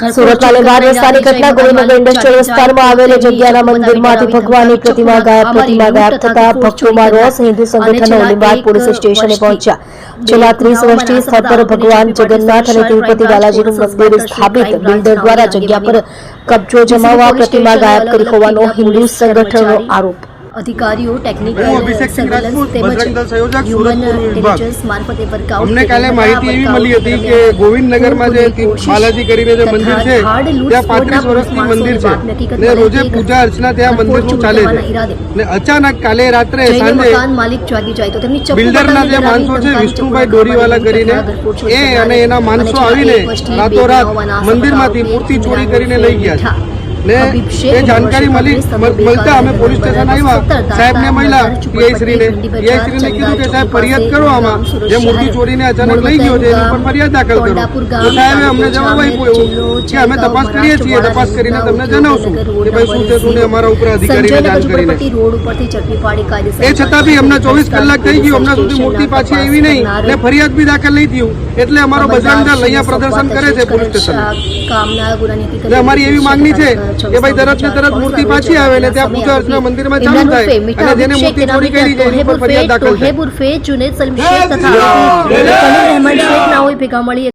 સુરત માલેગાંવ વિસ્તારની ઘટના ગોવિંદનગર ઇન્ડસ્ટ્રીયલ વિસ્તારમાં આવેલ જગ્યાના મંદિરમાંથી ભગવાનની પ્રતિમા ગાયબ થતા ભક્તોમાં રોષ. હિન્દુ સંગઠનો લીંબાયત પોલીસ સ્ટેશને પહોંચ્યા. છેલ્લા 30 વર્ષથી સ્થળ પર ભગવાન જગન્નાથ અને તિરુપતિ બાલાજીનું મંદિર સ્થાપિત બિલ્ડર દ્વારા જગ્યા પર કબજો જમાવવા પ્રતિમા ગાયબ કરી હોવાનો હિન્દુ સંગઠનનો આરોપ. अधिकारियों टेक्निकल सर्वेलन्स તેમજ હ્યુમન ઇન્ટેલિજન્સ મારફતે વર્કઆઉટ અમને કાલે માહિતી એવી મળી હતી કે ગોવિંદનગરમાં જે બાલાજી કરીને જે મંદિર છે ત્યાં 35 વર્ષથી મંદિર છે ને રોજે પૂજા અર્ચના ત્યાં મંદિરનું ચાલે છે ને અચાનક કાલે રાત્રે સાંજે મકાન માલિક જાગી જાય તો તેમની બિલ્ડરના જે માણસો છે વિષ્ણુભાઈ ડોરીવાલા કરીને એ અને એના માણસો આવીને રાતોરાત મંદિરમાંથી મૂર્તિ ચોરી કરીને લઈ ગયા છે ને એ જાણકારી મળતા અમે પોલીસ સ્ટેશન આવ્યા. સાહેબને મળ્યા પીઆઈશ્રીને કીધું કે સાહેબ ફરિયાદ કરો, આમાં જે મૂર્તિ ચોરીને અચાનક લઈ ગયો છે એની પર ફરિયાદ દાખલ કરો. તો સાહેબે અમને જવાબ આપ્યો કે અમે તપાસ કરીએ છીએ, તપાસ કરીને તમને જણાવશું કે ભાઈ શું છે શું ને અમારા ઉપર અધિકારીને જાણ કરીને. એ છતાં બી અમને 24 કલાક થઈ ગયું, હમણાં સુધી મૂર્તિ પાછી આવી નહીં ને ફરિયાદ બી દાખલ નહીં થયું. એટલે અમારો બજરંગ દળ અહીંયા પ્રદર્શન કરે છે પોલીસ સ્ટેશન. અમારી એવી માંગણી છે કે ભાઈ તરત ને તરત મૂર્તિ પાછી આવે ને ત્યાં પૂજા અર્ચના મંદિરમાં ચાલુ થાય અને જેને મૂર્તિ ચોરી કરી છે એની પર ફરિયાદ દાખલ થાય.